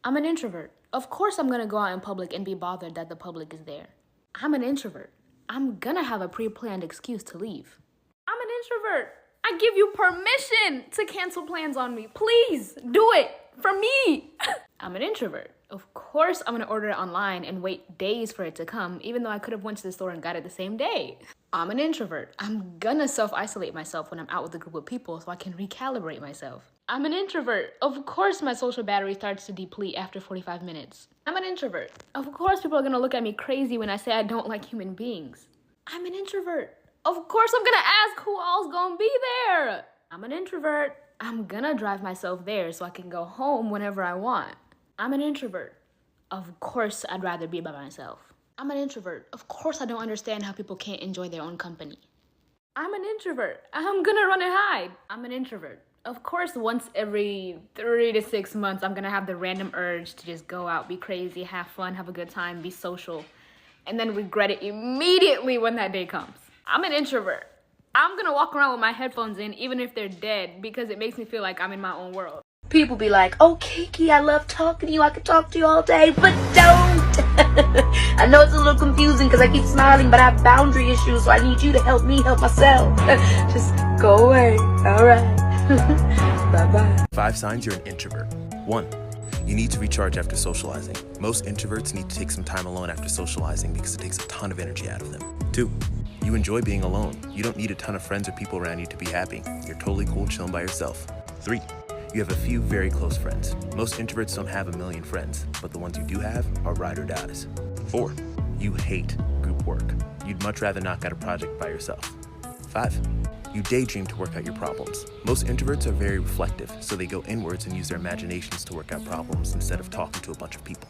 I'm an introvert. Of course I'm gonna go out in public and be bothered that the public is there. I'm an introvert. I'm gonna have a pre-planned excuse to leave. I'm an introvert. I give you permission to cancel plans on me. Please do it for me. I'm an introvert. Of course I'm gonna order it online and wait days for it to come, even though I could have went to the store and got it the same day. I'm an introvert. I'm gonna self-isolate myself when I'm out with a group of people so I can recalibrate myself. I'm an introvert. Of course my social battery starts to deplete after 45 minutes. I'm an introvert. Of course people are gonna look at me crazy when I say I don't like human beings. I'm an introvert. Of course I'm gonna ask who all's gonna be there. I'm an introvert. I'm gonna drive myself there so I can go home whenever I want. I'm an introvert. Of course I'd rather be by myself. I'm an introvert. Of course I don't understand how people can't enjoy their own company. I'm an introvert. I'm gonna run and hide. I'm an introvert. Of course, once every 3 to 6 months, I'm gonna have the random urge to just go out, be crazy, have fun, have a good time, be social, and then regret it immediately when that day comes. I'm an introvert. I'm gonna walk around with my headphones in, even if they're dead, because it makes me feel like I'm in my own world. People be like, oh, Kiki, I love talking to you. I could talk to you all day, but don't. I know it's a little confusing because I keep smiling, but I have boundary issues, so I need you to help me help myself. Just go away. All right. Bye-bye. 5 signs you're an introvert. 1. You need to recharge after socializing. Most introverts need to take some time alone after socializing because it takes a ton of energy out of them. 2. You enjoy being alone. You don't need a ton of friends or people around you to be happy. You're totally cool chilling by yourself. 3. You have a few very close friends. Most introverts don't have a million friends, but the ones you do have are ride or dies. 4. You hate group work. You'd much rather knock out a project by yourself. 5. You daydream to work out your problems. Most introverts are very reflective, so they go inwards and use their imaginations to work out problems instead of talking to a bunch of people.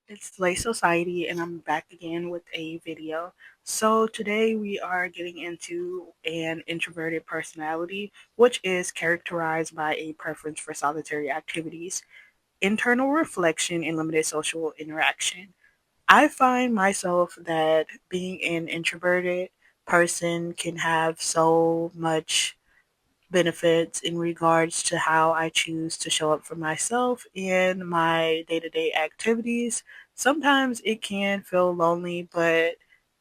It's Slay Society, and I'm back again with a video. So today we are getting into an introverted personality, which is characterized by a preference for solitary activities, internal reflection, and limited social interaction. I find myself that being an introverted person can have so much benefits in regards to how I choose to show up for myself in my day-to-day activities. Sometimes it can feel lonely, but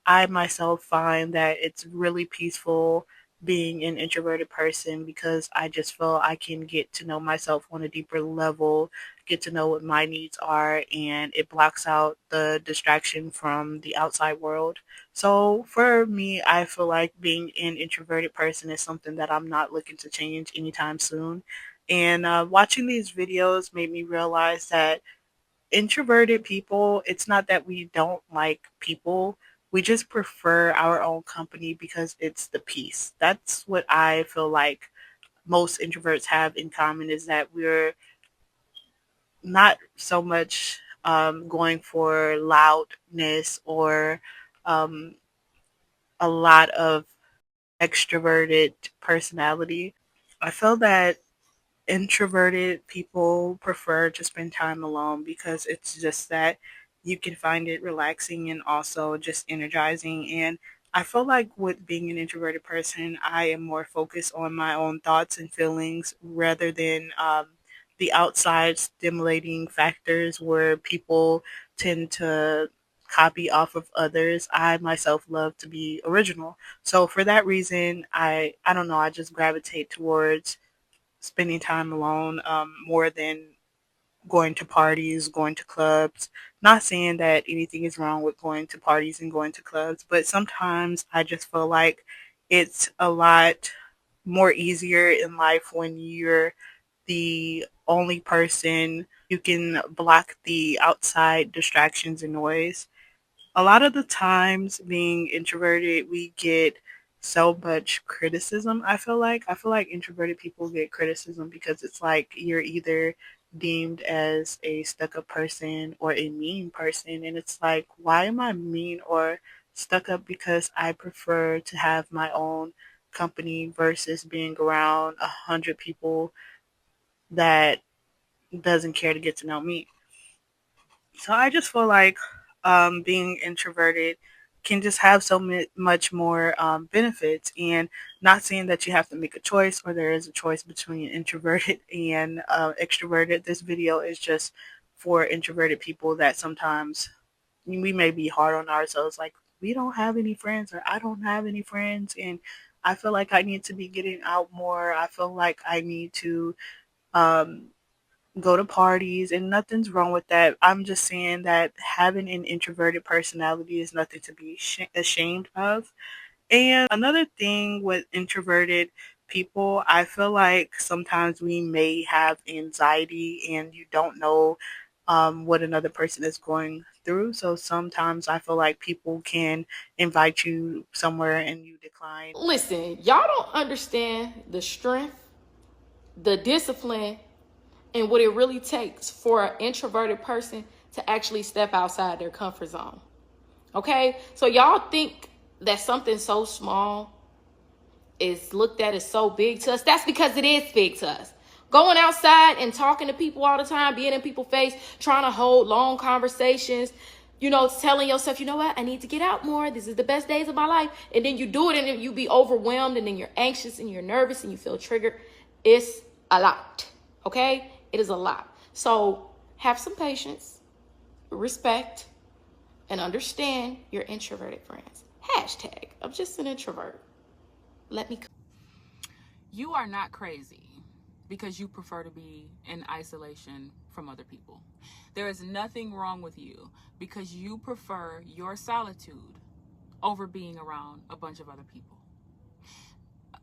I myself find that it's really peaceful being an introverted person because I just feel I can get to know myself on a deeper level, get to know what my needs are, and it blocks out the distraction from the outside world. So for me, I feel like being an introverted person is something that I'm not looking to change anytime soon. And watching these videos made me realize that introverted people, it's not that we don't like people. We just prefer our own company because it's the peace. That's what I feel like most introverts have in common is that we're not so much going for loudness or um, a lot of extroverted personality. I feel that introverted people prefer to spend time alone because it's just that you can find it relaxing and also just energizing. And I feel like with being an introverted person, I am more focused on my own thoughts and feelings rather than the outside stimulating factors where people tend to copy off of others. I myself love to be original. So for that reason, I don't know, I just gravitate towards spending time alone more than going to parties, going to clubs. Not saying that anything is wrong with going to parties and going to clubs, but sometimes I just feel like it's a lot more easier in life when you're the only person. You can block the outside distractions and noise. A lot of the times being introverted, we get so much criticism. I feel like introverted people get criticism because it's like you're either deemed as a stuck up person or a mean person, and it's like, why am I mean or stuck up? Because I prefer to have my own company versus being around 100 people that doesn't care to get to know me. So I just feel like being introverted can just have so much more benefits. And not saying that you have to make a choice or there is a choice between introverted and extroverted. This video is just for introverted people that sometimes we may be hard on ourselves, like we don't have any friends or I don't have any friends, and I feel like I need to be getting out more. I feel like I need to um, go to parties, and nothing's wrong with that. I'm just saying that having an introverted personality is nothing to be ashamed of. And another thing with introverted people, I feel like sometimes we may have anxiety and you don't know what another person is going through. So sometimes I feel like people can invite you somewhere and you decline. Listen, y'all don't understand the strength, the discipline, and what it really takes for an introverted person to actually step outside their comfort zone. Okay? So y'all think that something so small is looked at as so big to us. That's because it is big to us. Going outside and talking to people all the time, being in people's face, trying to hold long conversations, you know, telling yourself, you know what, I need to get out more. This is the best days of my life. And then you do it and then you be overwhelmed and then you're anxious and you're nervous and you feel triggered. It's a lot. Okay? It is a lot. So have some patience, respect, and understand your introverted friends. Hashtag, I'm just an introvert. Let me. You are not crazy because you prefer to be in isolation from other people. There is nothing wrong with you because you prefer your solitude over being around a bunch of other people.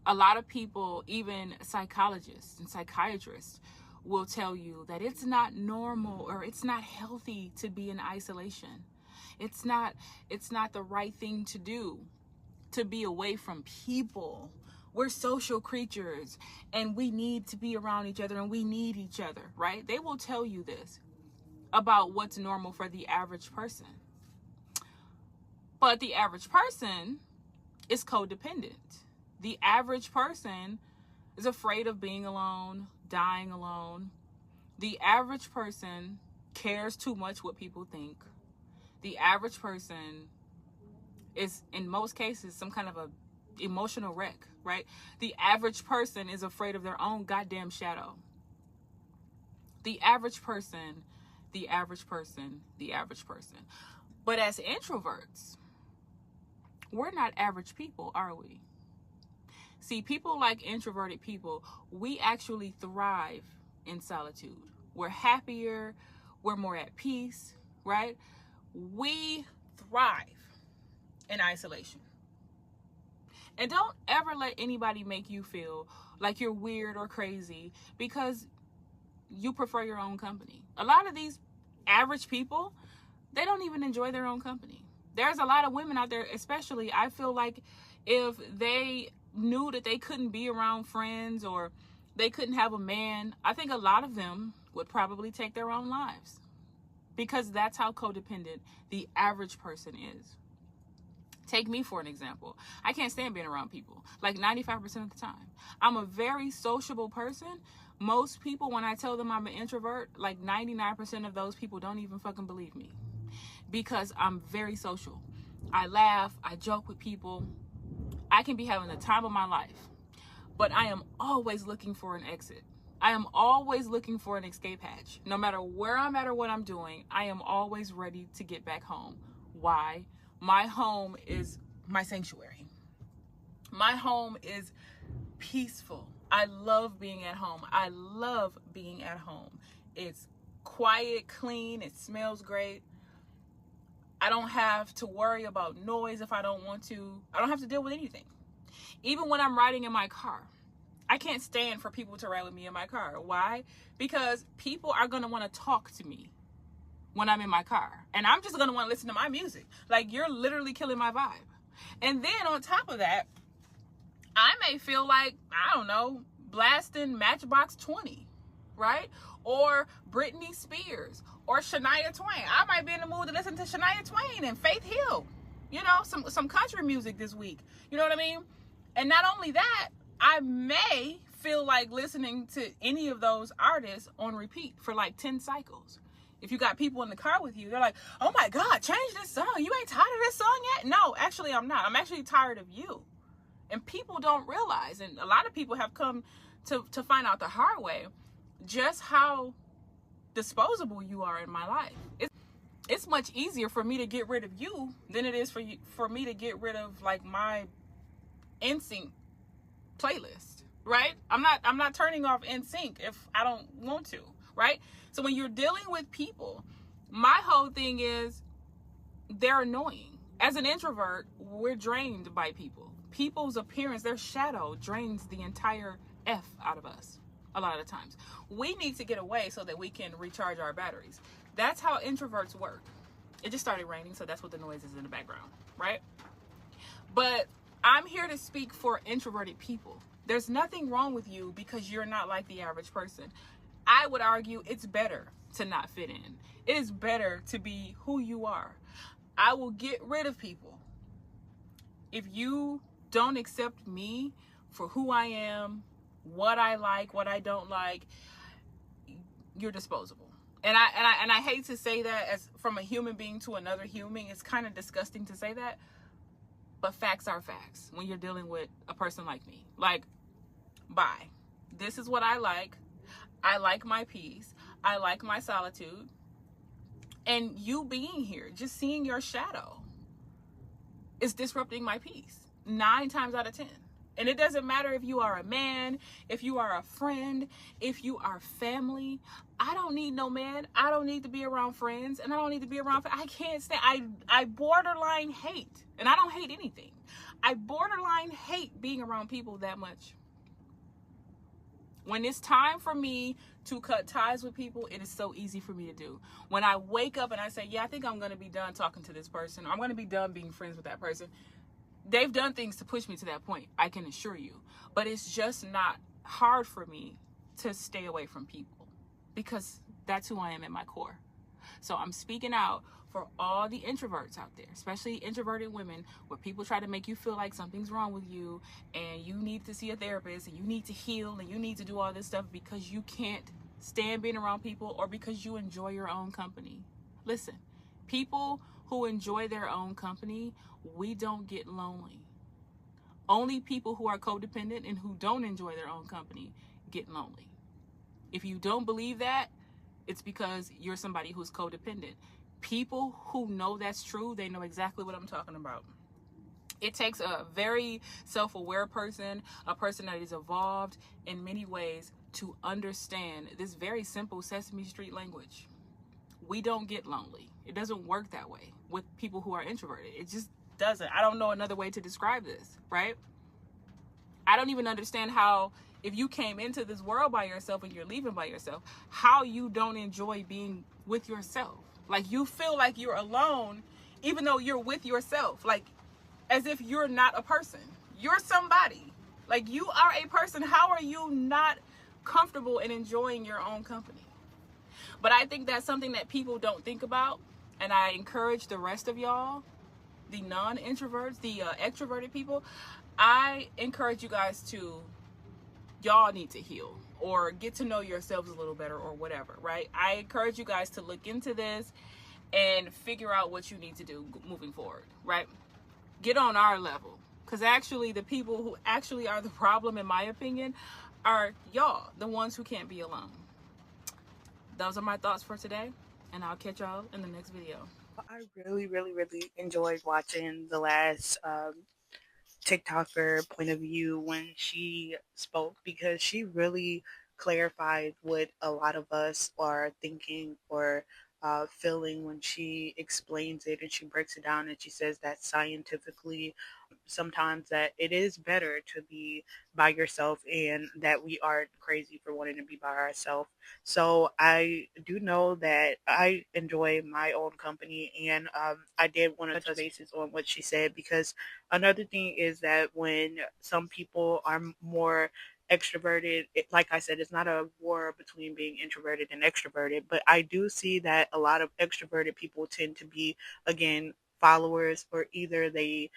A lot of people, even psychologists and psychiatrists, will tell you that it's not normal or it's not healthy to be in isolation. It's not the right thing to do, to be away from people. We're social creatures and we need to be around each other and we need each other, right? They will tell you this about what's normal for the average person. But the average person is codependent. The average person is afraid of being alone, dying alone. The average person cares too much what people think. The average person is, in most cases, some kind of a emotional wreck, right? The average person is afraid of their own goddamn shadow. The average person, the average person, the average person. But as introverts, we're not average people, are we? See, people like introverted people, we actually thrive in solitude. We're happier, we're more at peace, right? We thrive in isolation. And don't ever let anybody make you feel like you're weird or crazy because you prefer your own company. A lot of these average people, they don't even enjoy their own company. There's a lot of women out there, especially, I feel like if they knew that they couldn't be around friends or they couldn't have a man, I think a lot of them would probably take their own lives because that's how codependent the average person is. Take me for an example. I can't stand being around people, like 95% of the time. I'm a very sociable person. Most people, when I tell them I'm an introvert, like 99% of those people don't even fucking believe me because I'm very social. I laugh, I joke with people. I can be having the time of my life, but I am always looking for an exit. I am always looking for an escape hatch. No matter where I'm at or what I'm doing, I am always ready to get back home. Why? My home is my sanctuary. My home is peaceful. I love being at home. I love being at home. It's quiet, clean, it smells great. I don't have to worry about noise if I don't want to. I don't have to deal with anything. Even when I'm riding in my car, I can't stand for people to ride with me in my car. Why? Because people are going to want to talk to me when I'm in my car. And I'm just going to want to listen to my music. Like, you're literally killing my vibe. And then on top of that, I may feel like, I don't know, blasting Matchbox 20, right? Or Britney Spears or Shania Twain. I might be in the mood to listen to Shania Twain and Faith Hill. You know, some country music this week. You know what I mean? And not only that, I may feel like listening to any of those artists on repeat for like 10 cycles. If you got people in the car with you, they're like, oh my God, change this song. You ain't tired of this song yet? No, actually, I'm not. I'm actually tired of you. And people don't realize, and a lot of people have come to find out the hard way, just how disposable you are in my life. It's much easier for me to get rid of you than it is for me to get rid of like my NSYNC playlist, right? I'm not turning off NSYNC if I don't want to, right? So when you're dealing with people, my whole thing is they're annoying. As an introvert, we're drained by people. People's appearance, their shadow drains the entire F out of us a lot of the times. We need to get away so that we can recharge our batteries. That's how introverts work. It just started raining, so that's what the noise is in the background, right? But I'm here to speak for introverted people. There's nothing wrong with you because you're not like the average person. I would argue it's better to not fit in. It is better to be who you are. I will get rid of people. If you don't accept me for who I am, what I like, what I don't like, you're disposable. And I hate to say that as from a human being to another human. It's kind of disgusting to say that, but facts are facts when you're dealing with a person like me. Like, bye. This is what I like. I like my peace. I like my solitude. And you being here, just seeing your shadow, is disrupting my peace 9 times out of 10. And it doesn't matter if you are a man, if you are a friend, if you are family. I don't need no man. I don't need to be around friends, and I don't need to be around. I can't stand. I borderline hate, and I don't hate anything. I borderline hate being around people that much. When it's time for me to cut ties with people, it is so easy for me to do. When I wake up and I say, yeah, I think I'm going to be done talking to this person, or I'm going to be done being friends with that person. They've done things to push me to that point, I can assure you. But it's just not hard for me to stay away from people because that's who I am at my core. So I'm speaking out for all the introverts out there, especially introverted women, where people try to make you feel like something's wrong with you and you need to see a therapist and you need to heal and you need to do all this stuff because you can't stand being around people or because you enjoy your own company. Listen, people who enjoy their own company, we don't get lonely. Only people who are codependent and who don't enjoy their own company get lonely. If you don't believe that, it's because you're somebody who's codependent. People who know that's true, they know exactly what I'm talking about. It takes a very self-aware person, a person that is evolved in many ways, to understand this very simple Sesame Street language. We don't get lonely. It doesn't work that way with people who are introverted. It just doesn't. I don't know another way to describe this, right? I don't even understand how, if you came into this world by yourself and you're leaving by yourself, how you don't enjoy being with yourself. Like, you feel like you're alone even though you're with yourself, like as if you're not a person. You're somebody. Like, you are a person. How are you not comfortable in enjoying your own company? But I think that's something that people don't think about, and I encourage the rest of y'all, the non-introverts, the extroverted people, I encourage you guys to, y'all need to heal or get to know yourselves a little better or whatever, right? I encourage you guys to look into this and figure out what you need to do moving forward, right? Get on our level, because actually the people who actually are the problem, in my opinion, are y'all, the ones who can't be alone. Those are my thoughts for today, and I'll catch y'all in the next video. I really, really, really enjoyed watching the last TikToker point of view when she spoke, because she really clarified what a lot of us are thinking or feeling when she explains it, and she breaks it down, and she says that scientifically sometimes that it is better to be by yourself and that we aren't crazy for wanting to be by ourselves. So I do know that I enjoy my own company, and I did want to touch bases on what she said, because another thing is that when some people are more extroverted, like I said, it's not a war between being introverted and extroverted, but I do see that a lot of extroverted people tend to be, again, followers, or either they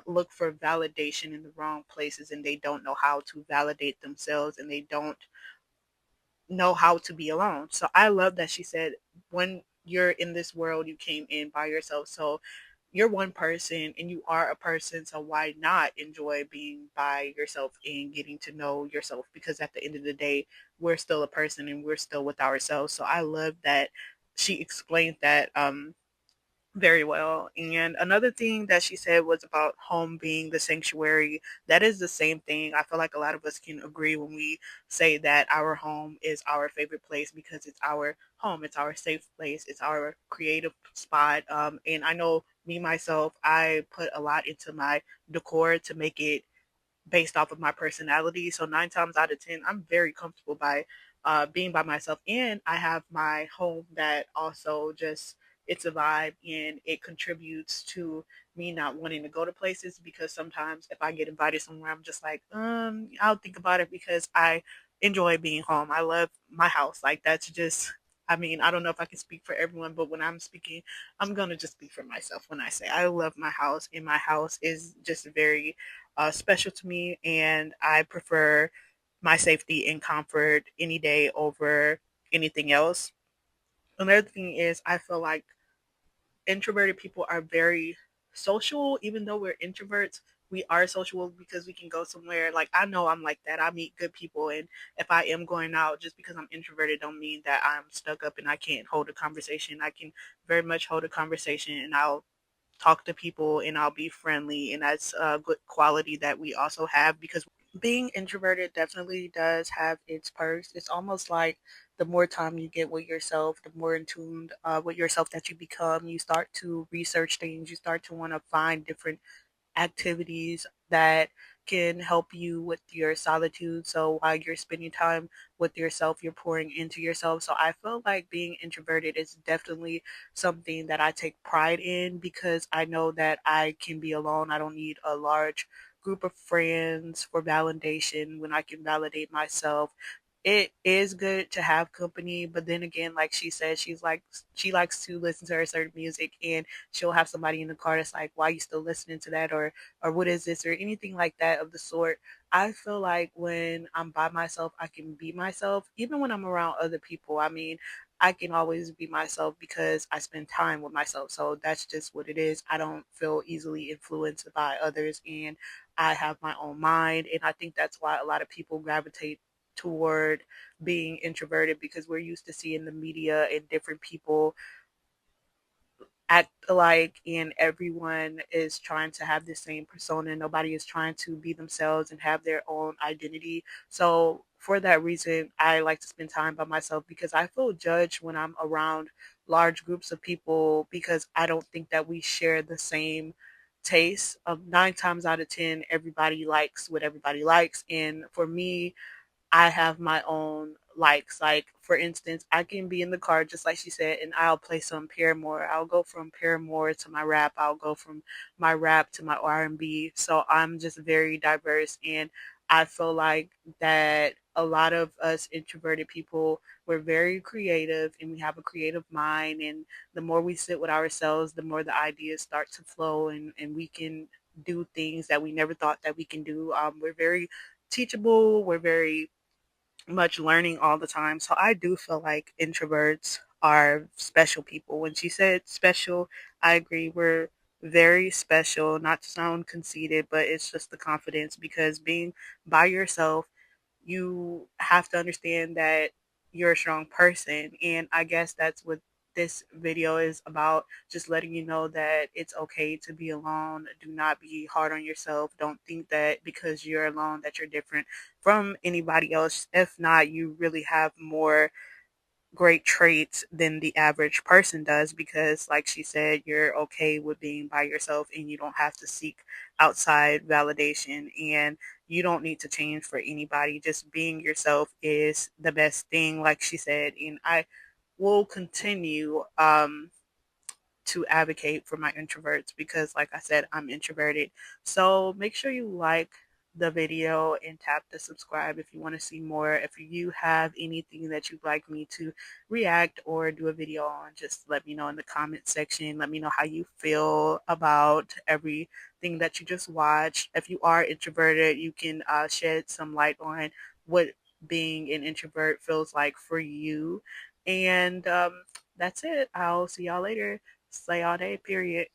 look for validation in the wrong places and they don't know how to validate themselves and they don't know how to be alone. So I love that she said when you're in this world, you came in by yourself. So you're one person and you are a person. So why not enjoy being by yourself and getting to know yourself? Because at the end of the day, we're still a person and we're still with ourselves. So I love that she explained that very well. And another thing that she said was about home being the sanctuary. That is the same thing. I feel like a lot of us can agree when we say that our home is our favorite place because it's our home, it's our safe place, it's our creative spot. And I know me myself, I put a lot into my decor to make it based off of my personality. So 9 times out of 10, I'm very comfortable by being by myself, and I have my home that also just it's a vibe and it contributes to me not wanting to go to places because sometimes if I get invited somewhere, I'm just like, I'll think about it because I enjoy being home. I love my house. Like that's just. I mean, I don't know if I can speak for everyone, but when I'm speaking, I'm gonna just speak for myself when I say I love my house, and my house is just very special to me, and I prefer my safety and comfort any day over anything else. Another thing is, I feel like introverted people are very social, even though we're introverts. We are social because we can go somewhere. Like I know I'm like that. I meet good people, and if I am going out, just because I'm introverted, don't mean that I'm stuck up and I can't hold a conversation. I can very much hold a conversation, and I'll talk to people and I'll be friendly, and that's a good quality that we also have because being introverted definitely does have its perks. It's almost like the more time you get with yourself, the more in tuned with yourself that you become. You start to research things. You start to want to find different activities that can help you with your solitude. So while you're spending time with yourself, you're pouring into yourself. So I feel like being introverted is definitely something that I take pride in because I know that I can be alone. I don't need a large group of friends for validation when I can validate myself. It is good to have company, but then again, like she said, she likes to listen to her certain music, and she'll have somebody in the car that's like, why are you still listening to that, or what is this, or anything like that of the sort. I feel like when I'm by myself, I can be myself even when I'm around other people. I mean, I can always be myself because I spend time with myself, so that's just what it is. I don't feel easily influenced by others, and I have my own mind, and I think that's why a lot of people gravitate toward being introverted because we're used to seeing the media and different people act alike, and everyone is trying to have the same persona. Nobody is trying to be themselves and have their own identity. So for that reason, I like to spend time by myself because I feel judged when I'm around large groups of people because I don't think that we share the same taste. Of 9 times out of 10, everybody likes what everybody likes, and for me, I have my own likes. Like for instance, I can be in the car just like she said, and I'll play some Paramore. I'll go from Paramore to my rap. I'll go from my rap to my R&B. So I'm just very diverse, and I feel like that a lot of us introverted people, we're very creative and we have a creative mind, and the more we sit with ourselves, the more the ideas start to flow, and we can do things that we never thought that we can do. We're very teachable. We're very much learning all the time. So I do feel like introverts are special people. When she said special, I agree. We're very special, not to sound conceited, but it's just the confidence because being by yourself, you have to understand that you're a strong person. And I guess that's what this video is about, just letting you know that it's okay to be alone. Do not be hard on yourself. Don't think that because you're alone that you're different from anybody else. If not, you really have more great traits than the average person does because like she said, you're okay with being by yourself and you don't have to seek outside validation, and you don't need to change for anybody. Just being yourself is the best thing, like she said, and I will continue to advocate for my introverts because like I said, I'm introverted. So make sure you like the video and tap the subscribe if you want to see more. If you have anything that you'd like me to react or do a video on, just let me know in the comment section. Let me know how you feel about everything that you just watched. If you are introverted, you can shed some light on what being an introvert feels like for you. And that's it. I'll see y'all later. Slay all day, period.